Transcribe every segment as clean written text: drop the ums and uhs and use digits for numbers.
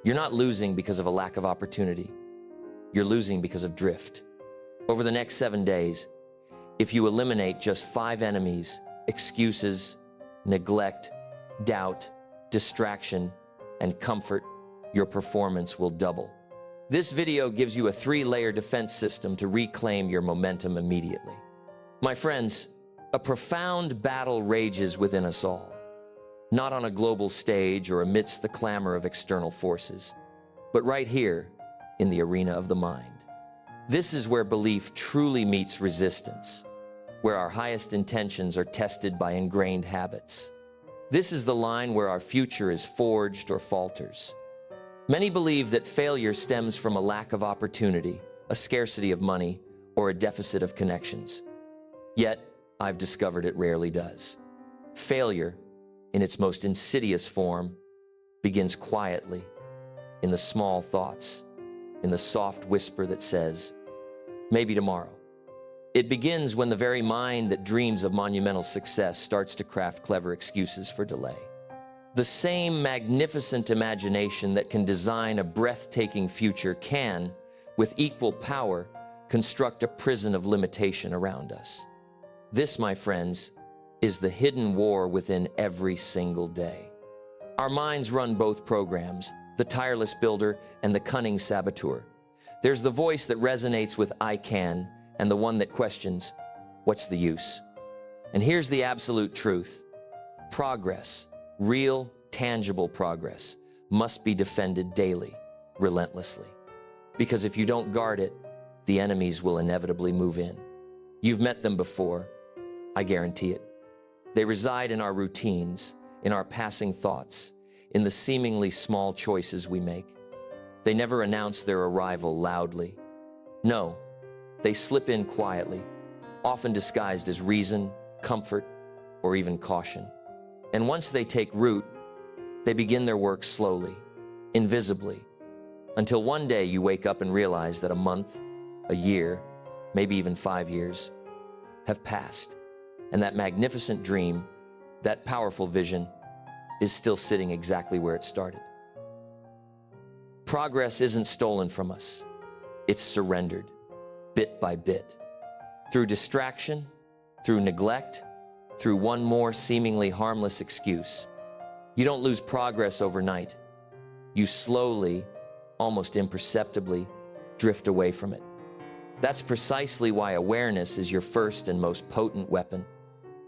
You're not losing because of a lack of opportunity. You're losing because of drift. Over the next 7 days, if you eliminate just 5 enemies, excuses, neglect, doubt, distraction, and comfort, your performance will double. This video gives you a 3-layer defense system to reclaim your momentum immediately. My friends, a profound battle rages within us all, not on a global stage or amidst the clamor of external forces, but right here in the arena of the mind. This is where belief truly meets resistance, where our highest intentions are tested by ingrained habits. This is the line where our future is forged or falters. Many believe that failure stems from a lack of opportunity, a scarcity of money, or a deficit of connections. Yet, I've discovered it rarely does. Failure, in its most insidious form, begins quietly, in the small thoughts, in the soft whisper that says, maybe tomorrow. It begins when the very mind that dreams of monumental success starts to craft clever excuses for delay. The same magnificent imagination that can design a breathtaking future can, with equal power, construct a prison of limitation around us. This, my friends, is the hidden war within every single day. Our minds run both programs, the tireless builder and the cunning saboteur. There's the voice that resonates with "I can," and the one that questions, "What's the use?" And here's the absolute truth. Progress, real, tangible progress, must be defended daily, relentlessly. Because if you don't guard it, the enemies will inevitably move in. You've met them before, I guarantee it. They reside in our routines, in our passing thoughts, in the seemingly small choices we make. They never announce their arrival loudly. No, they slip in quietly, often disguised as reason, comfort, or even caution. And once they take root, they begin their work slowly, invisibly, until one day you wake up and realize that a month, a year, maybe even 5 years, have passed, and that magnificent dream, that powerful vision, is still sitting exactly where it started. Progress isn't stolen from us. It's surrendered, bit by bit. Through distraction, through neglect, through one more seemingly harmless excuse. You don't lose progress overnight. You slowly, almost imperceptibly, drift away from it. That's precisely why awareness is your first and most potent weapon.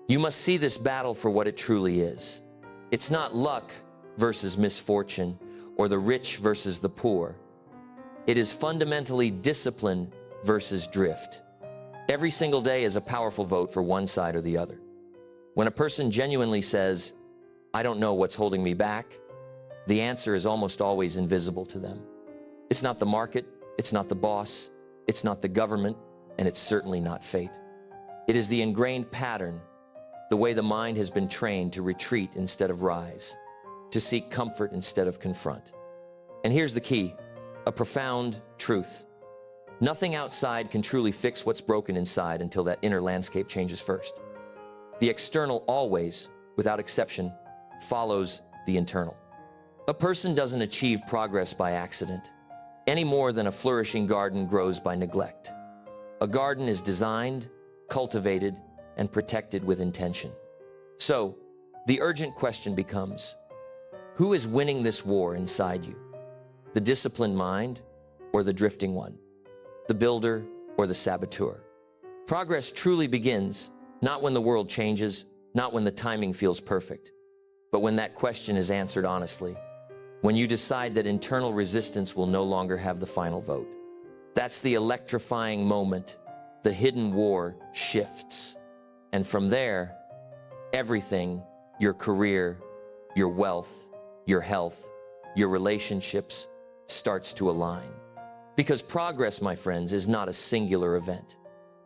You must see this battle for what it truly is. It's not luck versus misfortune, or the rich versus the poor. It is fundamentally discipline versus drift. Every single day is a powerful vote for one side or the other. When a person genuinely says, "I don't know what's holding me back," the answer is almost always invisible to them. It's not the market, it's not the boss, it's not the government, and it's certainly not fate. It is the ingrained pattern, the way the mind has been trained to retreat instead of rise, to seek comfort instead of confront. And here's the key, a profound truth. Nothing outside can truly fix what's broken inside until that inner landscape changes first. The external always, without exception, follows the internal. A person doesn't achieve progress by accident, any more than a flourishing garden grows by neglect. A garden is designed, cultivated, and protected with intention. So, the urgent question becomes, who is winning this war inside you? The disciplined mind or the drifting one? The builder or the saboteur? Progress truly begins not when the world changes, not when the timing feels perfect, but when that question is answered honestly, when you decide that internal resistance will no longer have the final vote. That's the electrifying moment. The hidden war shifts. And from there, everything, your career, your wealth, your health, your relationships, starts to align. Because progress, my friends, is not a singular event.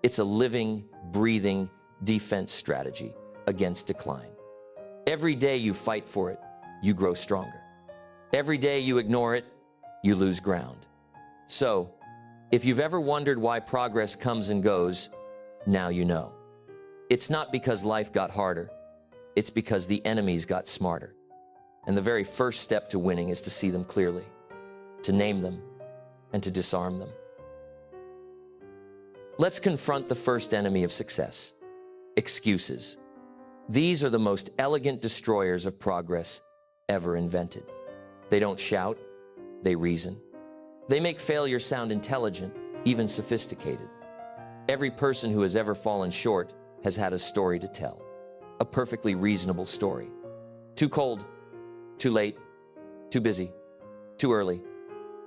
It's a living, breathing defense strategy against decline. Every day you fight for it, you grow stronger. Every day you ignore it, you lose ground. So, if you've ever wondered why progress comes and goes, now you know. It's not because life got harder, it's because the enemies got smarter. And the very first step to winning is to see them clearly. to name them, and to disarm them. Let's confront the first enemy of success: excuses. These are the most elegant destroyers of progress ever invented. They don't shout, they reason. They make failure sound intelligent, even sophisticated. Every person who has ever fallen short has had a story to tell, a perfectly reasonable story. Too cold, too late, too busy, too early,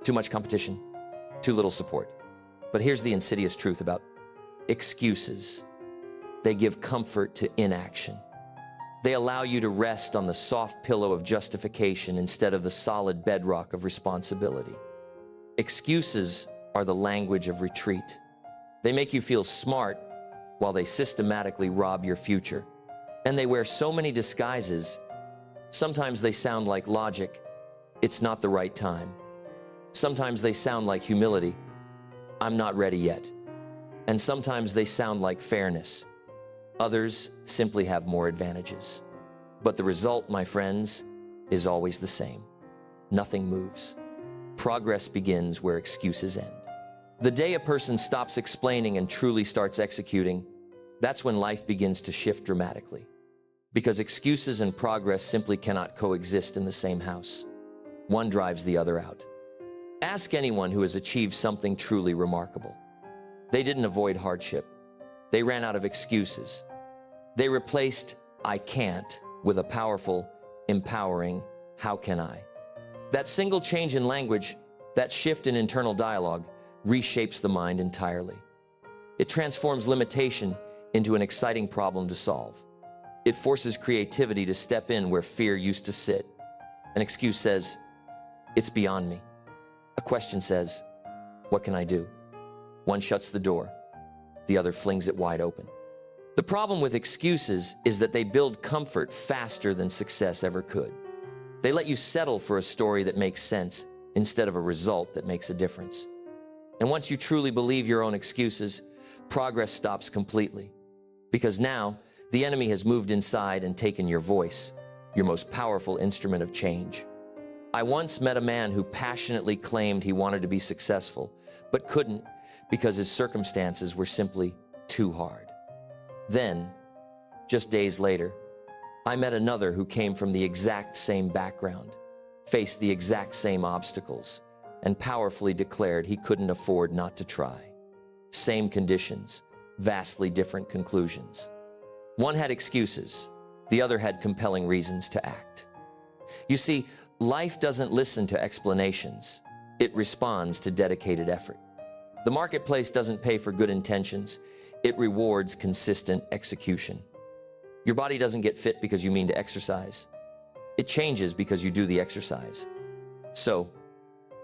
too much competition, too little support. But here's the insidious truth about excuses. They give comfort to inaction. They allow you to rest on the soft pillow of justification instead of the solid bedrock of responsibility. Excuses are the language of retreat. They make you feel smart while they systematically rob your future. And they wear so many disguises. Sometimes they sound like logic. It's not the right time. Sometimes they sound like humility. I'm not ready yet. And sometimes they sound like fairness. Others simply have more advantages. But the result, my friends, is always the same. Nothing moves. Progress begins where excuses end. The day a person stops explaining and truly starts executing, that's when life begins to shift dramatically. Because excuses and progress simply cannot coexist in the same house. One drives the other out. Ask anyone who has achieved something truly remarkable. They didn't avoid hardship. They ran out of excuses. They replaced "I can't" with a powerful, empowering "How can I?" That single change in language, that shift in internal dialogue, reshapes the mind entirely. It transforms limitation into an exciting problem to solve. It forces creativity to step in where fear used to sit. An excuse says, "It's beyond me." A question says, "What can I do?" One shuts the door, the other flings it wide open. The problem with excuses is that they build comfort faster than success ever could. They let you settle for a story that makes sense instead of a result that makes a difference. And once you truly believe your own excuses, progress stops completely. Because now, the enemy has moved inside and taken your voice, your most powerful instrument of change. I once met a man who passionately claimed he wanted to be successful, but couldn't because his circumstances were simply too hard. Then, just days later, I met another who came from the exact same background, faced the exact same obstacles, and powerfully declared he couldn't afford not to try. Same conditions, vastly different conclusions. One had excuses, the other had compelling reasons to act. You see, life doesn't listen to explanations. It responds to dedicated effort. The marketplace doesn't pay for good intentions. It rewards consistent execution. Your body doesn't get fit because you mean to exercise. It changes because you do the exercise. So,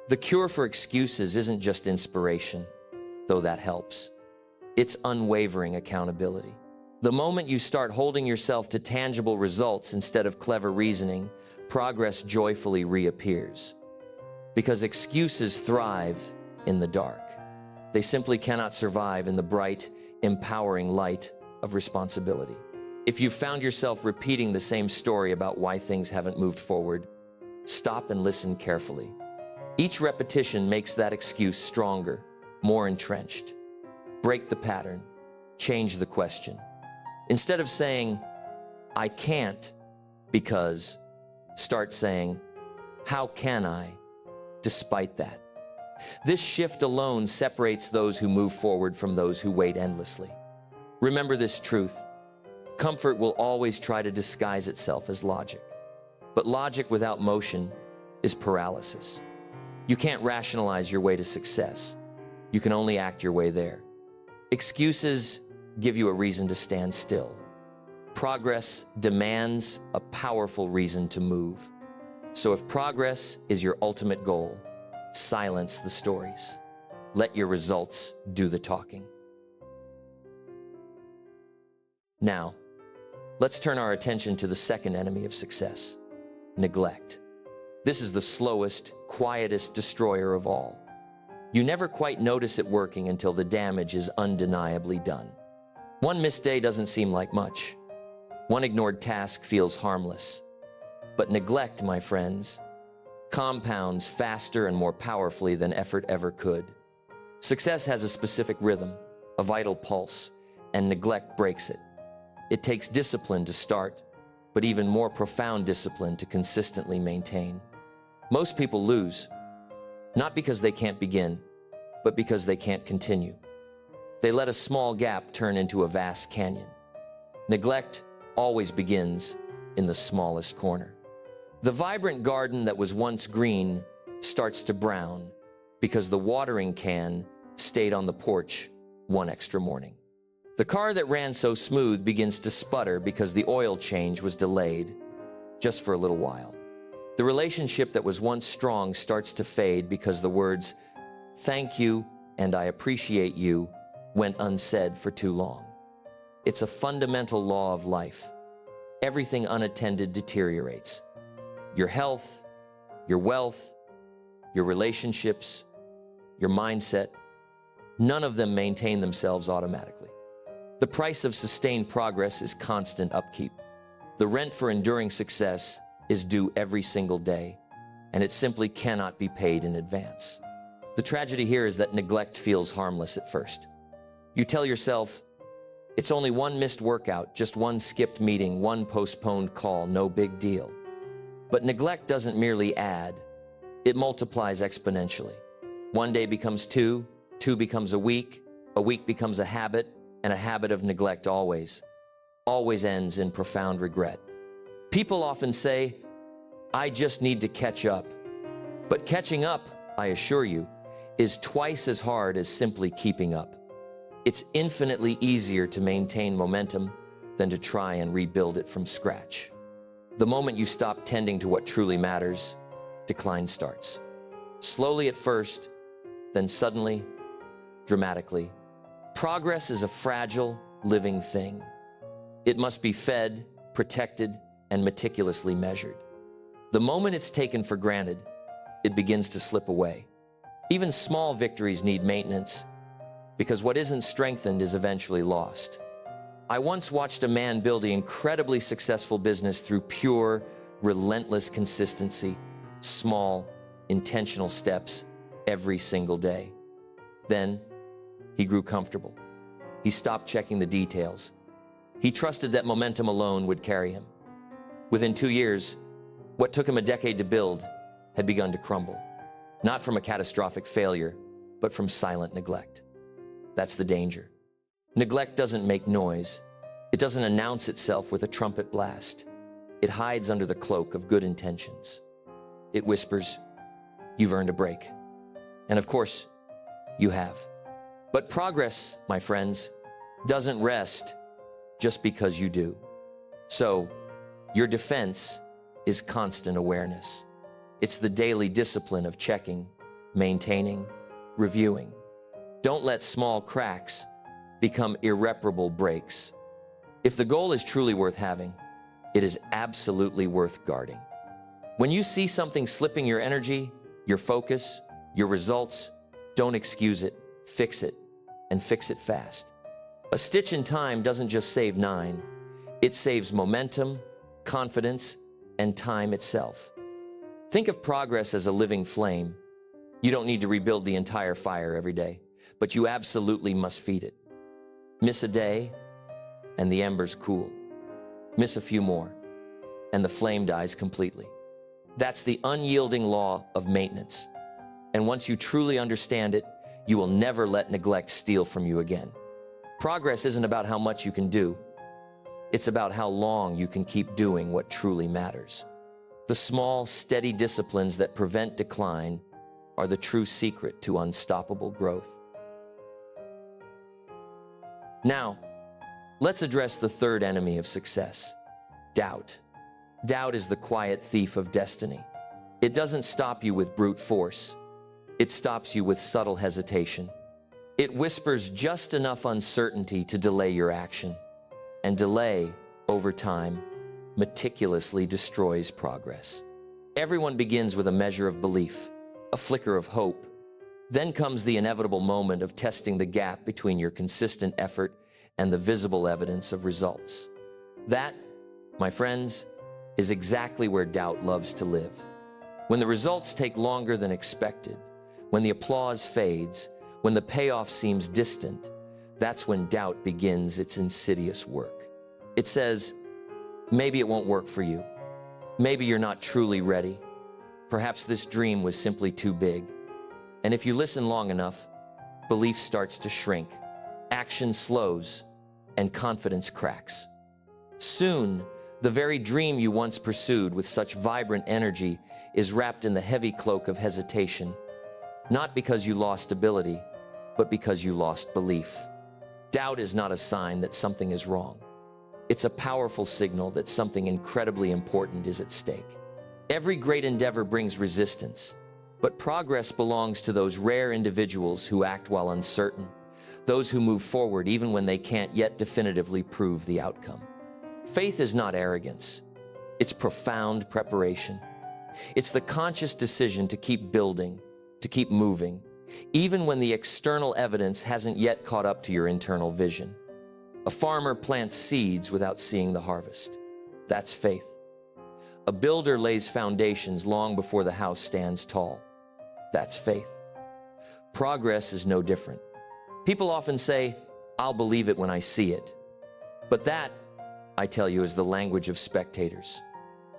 the cure for excuses isn't just inspiration, though that helps. It's unwavering accountability. The moment you start holding yourself to tangible results instead of clever reasoning, progress joyfully reappears. Because excuses thrive in the dark. They simply cannot survive in the bright, empowering light of responsibility. If you've found yourself repeating the same story about why things haven't moved forward, stop and listen carefully. Each repetition makes that excuse stronger, more entrenched. Break the pattern. Change the question. Instead of saying, "I can't because," start saying, "How can I despite that?" This shift alone separates those who move forward from those who wait endlessly. Remember this truth. Comfort will always try to disguise itself as logic. But logic without motion is paralysis. You can't rationalize your way to success. You can only act your way there. Excuses give you a reason to stand still. Progress demands a powerful reason to move. So if progress is your ultimate goal, silence the stories. Let your results do the talking. Now, let's turn our attention to the second enemy of success: neglect. This is the slowest, quietest destroyer of all. You never quite notice it working until the damage is undeniably done. One missed day doesn't seem like much. One ignored task feels harmless. But neglect, my friends, compounds faster and more powerfully than effort ever could. Success has a specific rhythm, a vital pulse, and neglect breaks it. It takes discipline to start, but even more profound discipline to consistently maintain. Most people lose, not because they can't begin, but because they can't continue. They let a small gap turn into a vast canyon. Neglect always begins in the smallest corner. The vibrant garden that was once green starts to brown because the watering can stayed on the porch one extra morning. The car that ran so smooth begins to sputter because the oil change was delayed just for a little while. The relationship that was once strong starts to fade because the words, "Thank you" and "I appreciate you" went unsaid for too long. It's a fundamental law of life. Everything unattended deteriorates. Your health, your wealth, your relationships, your mindset, none of them maintain themselves automatically. The price of sustained progress is constant upkeep. The rent for enduring success is due every single day, and it simply cannot be paid in advance. The tragedy here is that neglect feels harmless at first. You tell yourself, it's only one missed workout, just one skipped meeting, one postponed call, no big deal. But neglect doesn't merely add, it multiplies exponentially. One day becomes two becomes a week becomes a habit, and a habit of neglect always ends in profound regret. People often say, "I just need to catch up." But catching up, I assure you, is twice as hard as simply keeping up. It's infinitely easier to maintain momentum than to try and rebuild it from scratch. The moment you stop tending to what truly matters, decline starts. Slowly at first, then suddenly, dramatically. Progress is a fragile, living thing. It must be fed, protected, and meticulously measured. The moment it's taken for granted, it begins to slip away. Even small victories need maintenance, because what isn't strengthened is eventually lost. I once watched a man build an incredibly successful business through pure, relentless consistency, small, intentional steps every single day. Then, he grew comfortable. He stopped checking the details. He trusted that momentum alone would carry him. Within 2 years, what took him a decade to build had begun to crumble, not from a catastrophic failure, but from silent neglect. That's the danger. Neglect doesn't make noise. It doesn't announce itself with a trumpet blast. It hides under the cloak of good intentions. It whispers, "You've earned a break." And of course, you have. But progress, my friends, doesn't rest just because you do. So, your defense is constant awareness. It's the daily discipline of checking, maintaining, reviewing. Don't let small cracks become irreparable breaks. If the goal is truly worth having, it is absolutely worth guarding. When you see something slipping your energy, your focus, your results, don't excuse it, fix it, and fix it fast. A stitch in time doesn't just save 9, it saves momentum, confidence, and time itself. Think of progress as a living flame. You don't need to rebuild the entire fire every day, but you absolutely must feed it. Miss a day, and the embers cool. Miss a few more, and the flame dies completely. That's the unyielding law of maintenance. And once you truly understand it, you will never let neglect steal from you again. Progress isn't about how much you can do. It's about how long you can keep doing what truly matters. The small, steady disciplines that prevent decline are the true secret to unstoppable growth. Now, let's address the third enemy of success, doubt. Doubt is the quiet thief of destiny. It doesn't stop you with brute force. It stops you with subtle hesitation. It whispers just enough uncertainty to delay your action. And delay, over time, meticulously destroys progress. Everyone begins with a measure of belief, a flicker of hope. Then comes the inevitable moment of testing the gap between your consistent effort and the visible evidence of results. That, my friends, is exactly where doubt loves to live. When the results take longer than expected, when the applause fades, when the payoff seems distant, that's when doubt begins its insidious work. It says, maybe it won't work for you. Maybe you're not truly ready. Perhaps this dream was simply too big. And if you listen long enough, belief starts to shrink, action slows, and confidence cracks. Soon, the very dream you once pursued with such vibrant energy is wrapped in the heavy cloak of hesitation, not because you lost ability, but because you lost belief. Doubt is not a sign that something is wrong. It's a powerful signal that something incredibly important is at stake. Every great endeavor brings resistance, but progress belongs to those rare individuals who act while uncertain, those who move forward even when they can't yet definitively prove the outcome. Faith is not arrogance. It's profound preparation. It's the conscious decision to keep building, to keep moving, even when the external evidence hasn't yet caught up to your internal vision. A farmer plants seeds without seeing the harvest. That's faith. A builder lays foundations long before the house stands tall. That's faith. Progress is no different. People often say, "I'll believe it when I see it." But that, I tell you, is the language of spectators.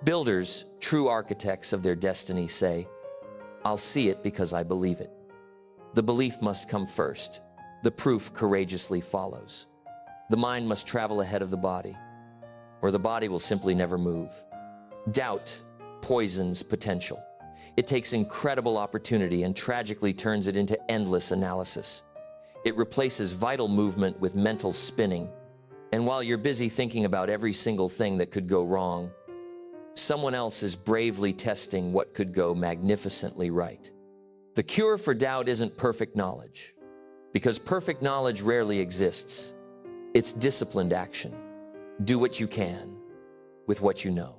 Builders, true architects of their destiny, say, "I'll see it because I believe it." The belief must come first. The proof courageously follows. The mind must travel ahead of the body, or the body will simply never move. Doubt poisons potential. It takes incredible opportunity and tragically turns it into endless analysis. It replaces vital movement with mental spinning. And while you're busy thinking about every single thing that could go wrong, someone else is bravely testing what could go magnificently right. The cure for doubt isn't perfect knowledge, because perfect knowledge rarely exists. It's disciplined action. Do what you can with what you know,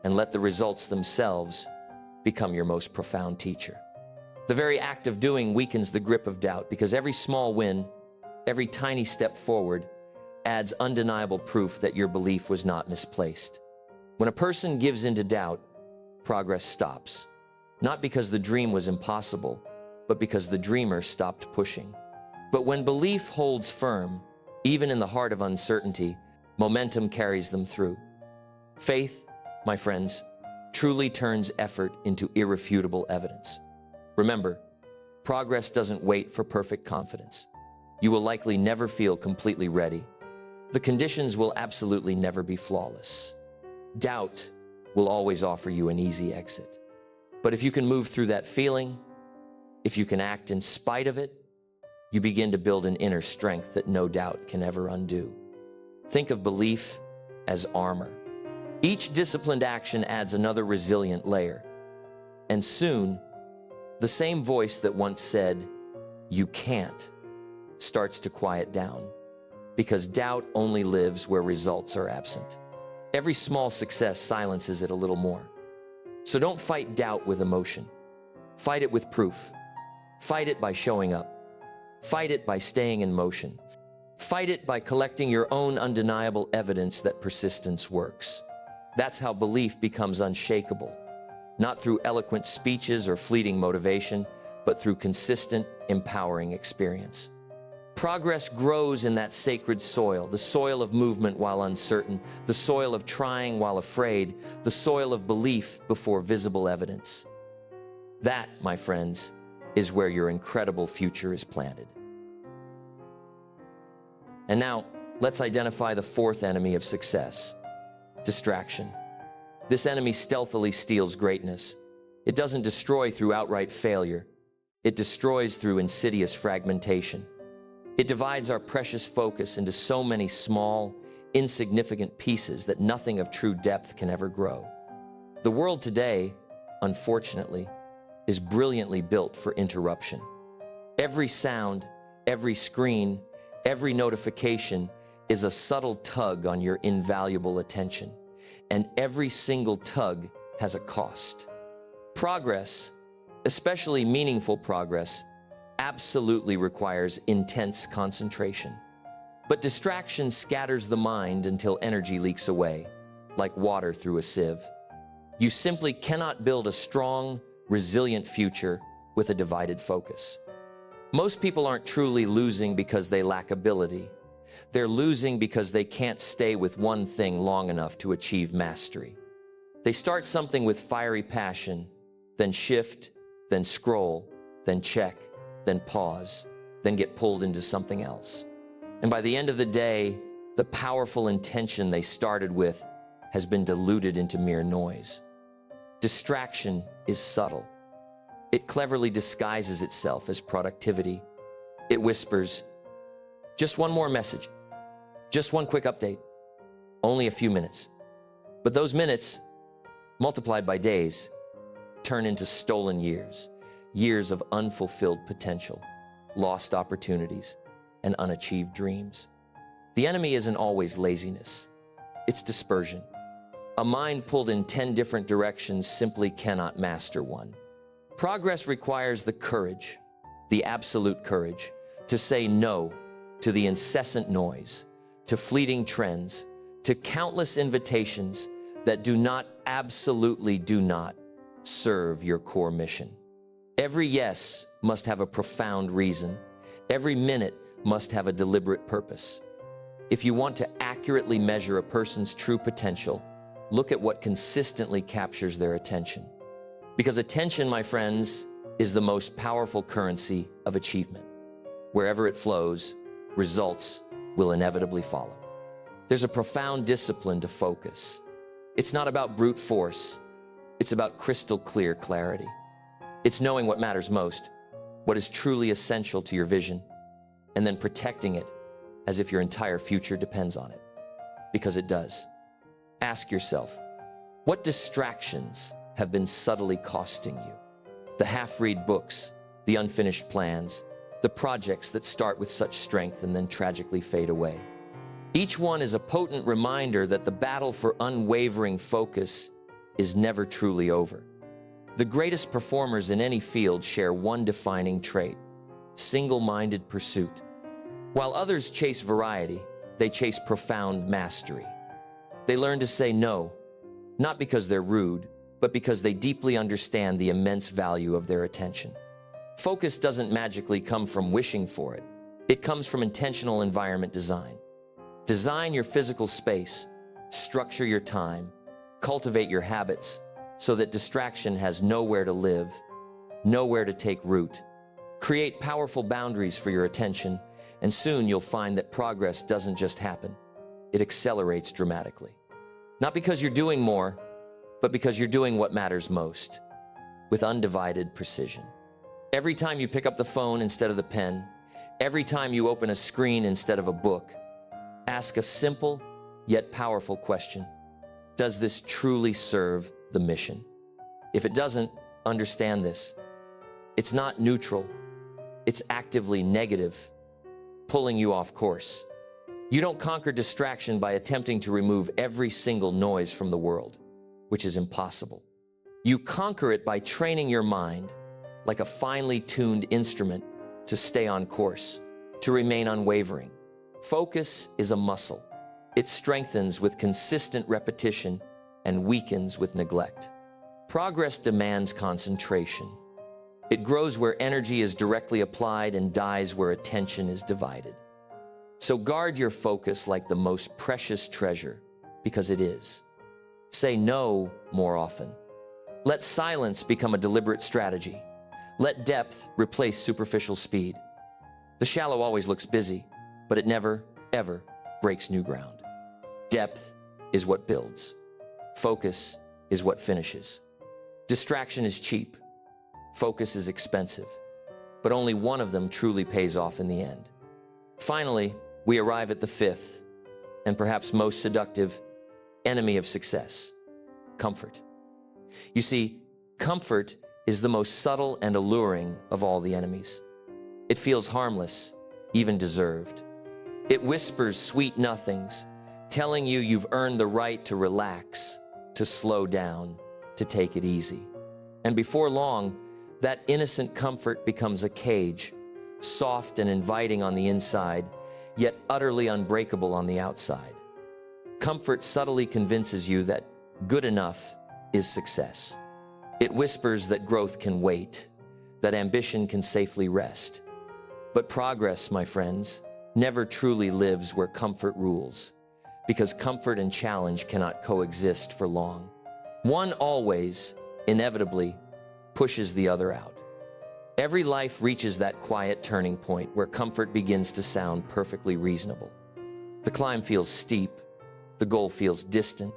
and let the results themselves become your most profound teacher. The very act of doing weakens the grip of doubt, because every small win, every tiny step forward, adds undeniable proof that your belief was not misplaced. When a person gives in to doubt, progress stops, not because the dream was impossible, but because the dreamer stopped pushing. But when belief holds firm, even in the heart of uncertainty, momentum carries them through. Faith, my friends, truly turns effort into irrefutable evidence. Remember, progress doesn't wait for perfect confidence. You will likely never feel completely ready. The conditions will absolutely never be flawless. Doubt will always offer you an easy exit. But if you can move through that feeling, if you can act in spite of it, you begin to build an inner strength that no doubt can ever undo. Think of belief as armor. Each disciplined action adds another resilient layer. And soon, the same voice that once said, "You can't," starts to quiet down. Because doubt only lives where results are absent. Every small success silences it a little more. So don't fight doubt with emotion. Fight it with proof. Fight it by showing up. Fight it by staying in motion. Fight it by collecting your own undeniable evidence that persistence works. That's how belief becomes unshakable. Not through eloquent speeches or fleeting motivation, but through consistent, empowering experience. Progress grows in that sacred soil, the soil of movement while uncertain, the soil of trying while afraid, the soil of belief before visible evidence. That, my friends, is where your incredible future is planted. And now, let's identify the fourth enemy of success: distraction. This enemy stealthily steals greatness. It doesn't destroy through outright failure. It destroys through insidious fragmentation. It divides our precious focus into so many small, insignificant pieces that nothing of true depth can ever grow. The world today, unfortunately, is brilliantly built for interruption. Every sound, every screen, every notification is a subtle tug on your invaluable attention, and every single tug has a cost. Progress, especially meaningful progress, absolutely requires intense concentration. But distraction scatters the mind until energy leaks away, like water through a sieve. You simply cannot build a strong, resilient future with a divided focus. Most people aren't truly losing because they lack ability. They're losing because they can't stay with one thing long enough to achieve mastery. They start something with fiery passion, then shift, then scroll, then check, then pause, then get pulled into something else. And by the end of the day, the powerful intention they started with has been diluted into mere noise. Distraction is subtle. It cleverly disguises itself as productivity. It whispers, just one more message, just one quick update, only a few minutes. But those minutes, multiplied by days, turn into stolen years, years of unfulfilled potential, lost opportunities, and unachieved dreams. The enemy isn't always laziness, it's dispersion. A mind pulled in 10 different directions simply cannot master one. Progress requires the courage, the absolute courage, to say no to the incessant noise, to fleeting trends, to countless invitations that absolutely do not serve your core mission. Every yes must have a profound reason. Every minute must have a deliberate purpose. If you want to accurately measure a person's true potential, look at what consistently captures their attention. Because attention, my friends, is the most powerful currency of achievement. Wherever it flows, results will inevitably follow. There's a profound discipline to focus. It's not about brute force. It's about crystal clear clarity. It's knowing what matters most, what is truly essential to your vision, and then protecting it as if your entire future depends on it. Because it does. Ask yourself, what distractions have been subtly costing you? The half-read books, the unfinished plans, the projects that start with such strength and then tragically fade away. Each one is a potent reminder that the battle for unwavering focus is never truly over. The greatest performers in any field share one defining trait: single-minded pursuit. While others chase variety, they chase profound mastery. They learn to say no, not because they're rude, but because they deeply understand the immense value of their attention. Focus doesn't magically come from wishing for it. It comes from intentional environment design. Design your physical space, structure your time, cultivate your habits so that distraction has nowhere to live, nowhere to take root. Create powerful boundaries for your attention, and soon you'll find that progress doesn't just happen. It accelerates dramatically. Not because you're doing more, but because you're doing what matters most, with undivided precision. Every time you pick up the phone instead of the pen, every time you open a screen instead of a book, ask a simple yet powerful question. Does this truly serve the mission? If it doesn't, understand this. It's not neutral. It's actively negative, pulling you off course. You don't conquer distraction by attempting to remove every single noise from the world, which is impossible. You conquer it by training your mind like a finely tuned instrument to stay on course, to remain unwavering. Focus is a muscle. It strengthens with consistent repetition and weakens with neglect. Progress demands concentration. It grows where energy is directly applied and dies where attention is divided. So guard your focus like the most precious treasure, because it is. Say no more often. Let silence become a deliberate strategy. Let depth replace superficial speed. The shallow always looks busy, but it never, ever breaks new ground. Depth is what builds. Focus is what finishes. Distraction is cheap. Focus is expensive. But only one of them truly pays off in the end. Finally, we arrive at the fifth, and perhaps most seductive, enemy of success: comfort. You see, comfort is the most subtle and alluring of all the enemies. It feels harmless, even deserved. It whispers sweet nothings, telling you you've earned the right to relax, to slow down, to take it easy. And before long, that innocent comfort becomes a cage, soft and inviting on the inside, yet utterly unbreakable on the outside. Comfort subtly convinces you that good enough is success. It whispers that growth can wait, that ambition can safely rest. But progress, my friends, never truly lives where comfort rules, because comfort and challenge cannot coexist for long. One always, inevitably, pushes the other out. Every life reaches that quiet turning point where comfort begins to sound perfectly reasonable. The climb feels steep, the goal feels distant,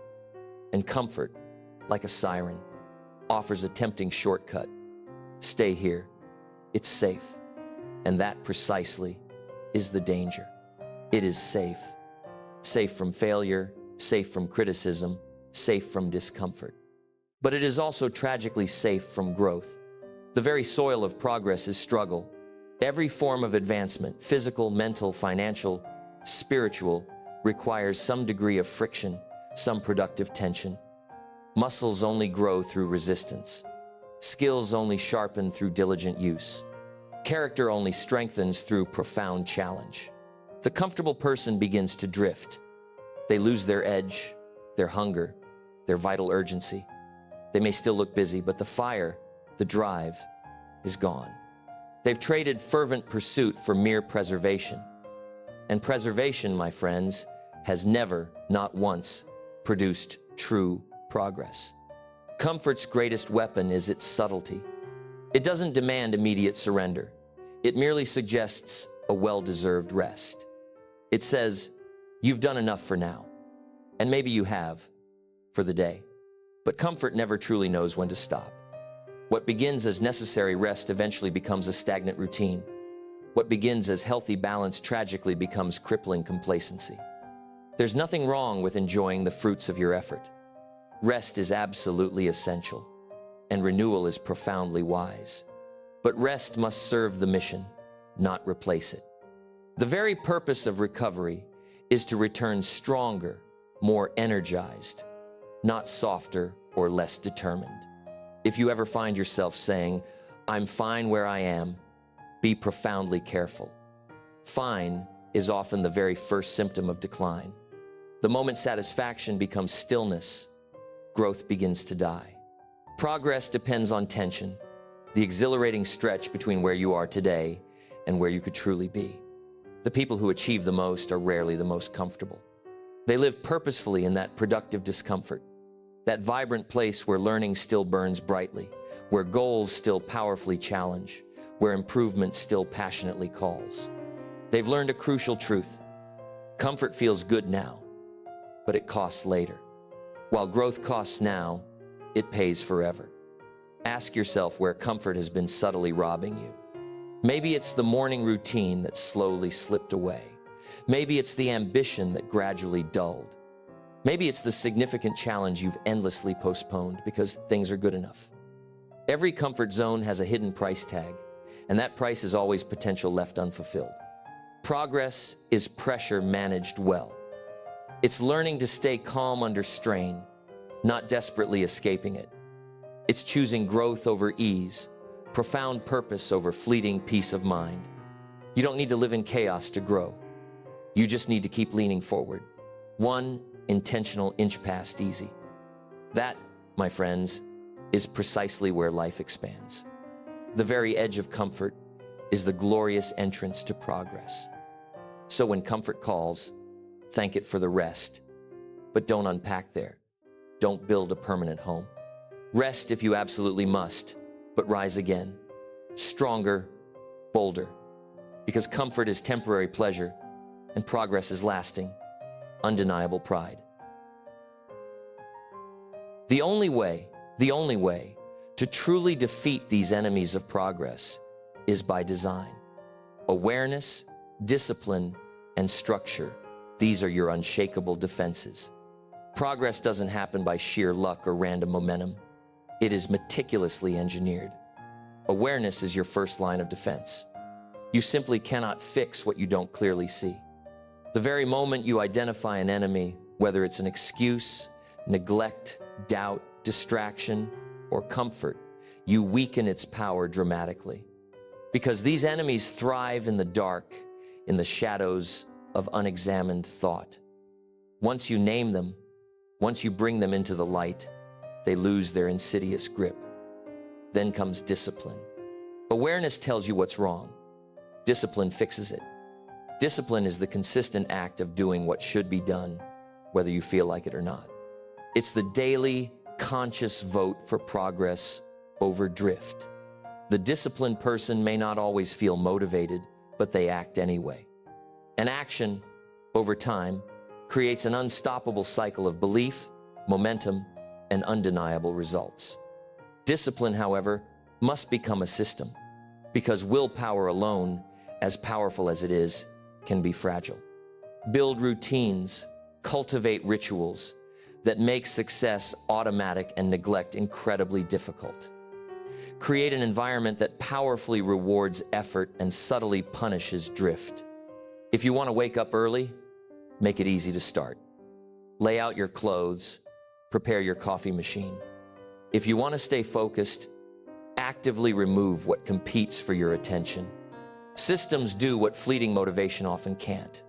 and comfort, like a siren, offers a tempting shortcut. Stay here. It's safe. And that precisely is the danger. It is safe. Safe from failure, safe from criticism, safe from discomfort. But it is also tragically safe from growth. The very soil of progress is struggle. Every form of advancement, physical, mental, financial, spiritual, requires some degree of friction, some productive tension. Muscles only grow through resistance. Skills only sharpen through diligent use. Character only strengthens through profound challenge. The comfortable person begins to drift. They lose their edge, their hunger, their vital urgency. They may still look busy, but the fire, the drive, is gone. They've traded fervent pursuit for mere preservation. And preservation, my friends, has never, not once, produced true progress. Comfort's greatest weapon is its subtlety. It doesn't demand immediate surrender. It merely suggests a well-deserved rest. It says, you've done enough for now. And maybe you have, for the day. But comfort never truly knows when to stop. What begins as necessary rest eventually becomes a stagnant routine. What begins as healthy balance tragically becomes crippling complacency. There's nothing wrong with enjoying the fruits of your effort. Rest is absolutely essential, and renewal is profoundly wise. But rest must serve the mission, not replace it. The very purpose of recovery is to return stronger, more energized, not softer or less determined. If you ever find yourself saying, "I'm fine where I am," be profoundly careful. Fine is often the very first symptom of decline. The moment satisfaction becomes stillness, growth begins to die. Progress depends on tension, the exhilarating stretch between where you are today and where you could truly be. The people who achieve the most are rarely the most comfortable. They live purposefully in that productive discomfort, that vibrant place where learning still burns brightly, where goals still powerfully challenge, where improvement still passionately calls. They've learned a crucial truth. Comfort feels good now, but it costs later. While growth costs now, it pays forever. Ask yourself where comfort has been subtly robbing you. Maybe it's the morning routine that slowly slipped away. Maybe it's the ambition that gradually dulled. Maybe it's the significant challenge you've endlessly postponed because things are good enough. Every comfort zone has a hidden price tag, and that price is always potential left unfulfilled. Progress is pressure managed well. It's learning to stay calm under strain, not desperately escaping it. It's choosing growth over ease, profound purpose over fleeting peace of mind. You don't need to live in chaos to grow. You just need to keep leaning forward, one intentional inch past easy. That, my friends, is precisely where life expands. The very edge of comfort is the glorious entrance to progress. So when comfort calls, thank it for the rest, but don't unpack there. Don't build a permanent home. Rest if you absolutely must, but rise again, stronger, bolder, because comfort is temporary pleasure and progress is lasting, undeniable pride. The only way to truly defeat these enemies of progress is by design. Awareness, discipline, and structure, these are your unshakable defenses. Progress doesn't happen by sheer luck or random momentum. It is meticulously engineered. Awareness is your first line of defense. You simply cannot fix what you don't clearly see. The very moment you identify an enemy, whether it's an excuse, neglect, doubt, distraction, or comfort, you weaken its power dramatically. Because these enemies thrive in the dark, in the shadows of unexamined thought. Once you name them, once you bring them into the light, they lose their insidious grip. Then comes discipline. Awareness tells you what's wrong. Discipline fixes it. Discipline is the consistent act of doing what should be done, whether you feel like it or not. It's the daily, conscious vote for progress over drift. The disciplined person may not always feel motivated, but they act anyway. And action, over time, creates an unstoppable cycle of belief, momentum, and undeniable results. Discipline, however, must become a system, because willpower alone, as powerful as it is, can be fragile. Build routines, cultivate rituals that make success automatic and neglect incredibly difficult. Create an environment that powerfully rewards effort and subtly punishes drift. If you want to wake up early, make it easy to start. Lay out your clothes, prepare your coffee machine. If you want to stay focused, actively remove what competes for your attention. Systems do what fleeting motivation often can't.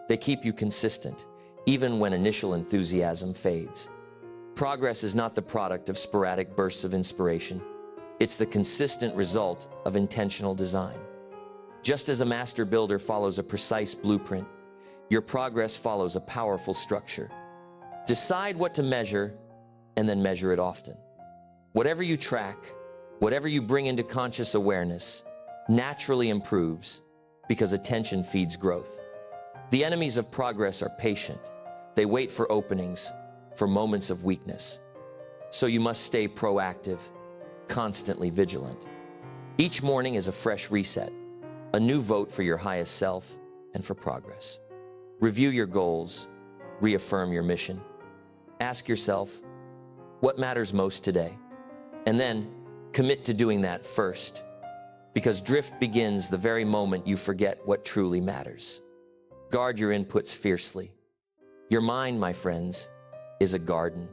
They keep you consistent, even when initial enthusiasm fades. Progress is not the product of sporadic bursts of inspiration. It's the consistent result of intentional design. Just as a master builder follows a precise blueprint, your progress follows a powerful structure. Decide what to measure, and then measure it often. Whatever you track, whatever you bring into conscious awareness, naturally improves, because attention feeds growth. The enemies of progress are patient. They wait for openings, for moments of weakness. So you must stay proactive, constantly vigilant. Each morning is a fresh reset, a new vote for your highest self and for progress. Review your goals, reaffirm your mission. Ask yourself, what matters most today? And then commit to doing that first, because drift begins the very moment you forget what truly matters. Guard your inputs fiercely. Your mind, my friends, is a garden.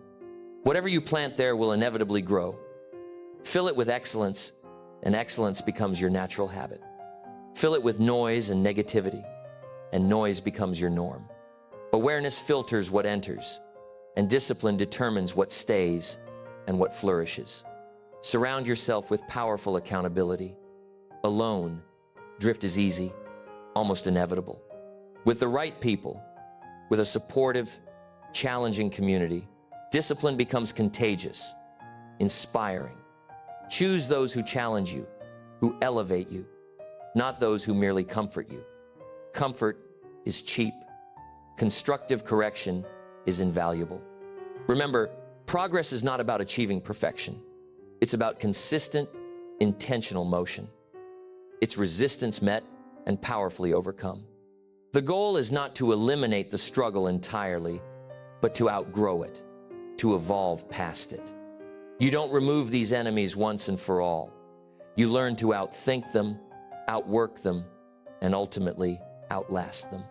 Whatever you plant there will inevitably grow. Fill it with excellence, and excellence becomes your natural habit. Fill it with noise and negativity, and noise becomes your norm. Awareness filters what enters, and discipline determines what stays and what flourishes. Surround yourself with powerful accountability. Alone, drift is easy, almost inevitable. With the right people, with a supportive, challenging community, discipline becomes contagious, inspiring. Choose those who challenge you, who elevate you, not those who merely comfort you. Comfort is cheap. Constructive correction is invaluable. Remember, progress is not about achieving perfection. It's about consistent, intentional motion. It's resistance met and powerfully overcome. The goal is not to eliminate the struggle entirely, but to outgrow it, to evolve past it. You don't remove these enemies once and for all. You learn to outthink them, outwork them, and ultimately outlast them.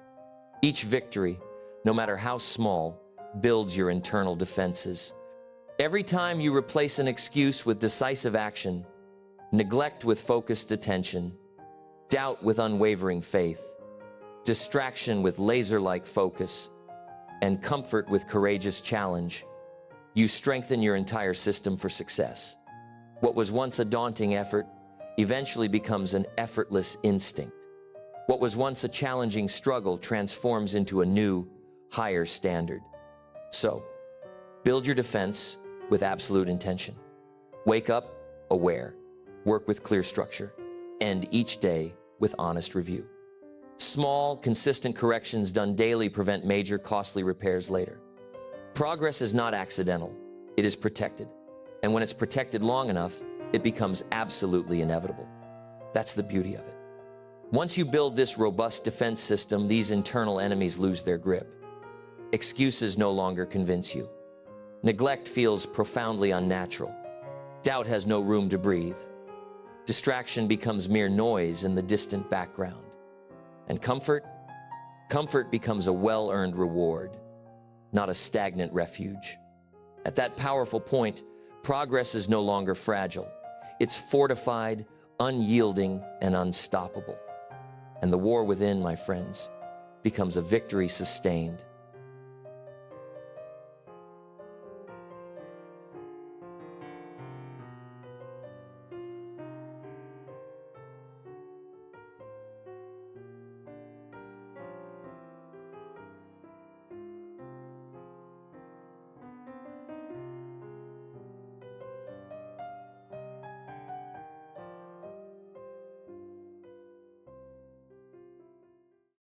Each victory, no matter how small, builds your internal defenses. Every time you replace an excuse with decisive action, neglect with focused attention, doubt with unwavering faith, distraction with laser-like focus, and comfort with courageous challenge, you strengthen your entire system for success. What was once a daunting effort eventually becomes an effortless instinct. What was once a challenging struggle transforms into a new, higher standard. So, build your defense with absolute intention. Wake up aware, work with clear structure, end each day with honest review. Small, consistent corrections done daily prevent major, costly repairs later. Progress is not accidental, it is protected. And when it's protected long enough, it becomes absolutely inevitable. That's the beauty of it. Once you build this robust defense system, these internal enemies lose their grip. Excuses no longer convince you. Neglect feels profoundly unnatural. Doubt has no room to breathe. Distraction becomes mere noise in the distant background. And comfort becomes a well-earned reward, not a stagnant refuge. At that powerful point, progress is no longer fragile. It's fortified, unyielding, and unstoppable. And the war within, my friends, becomes a victory sustained,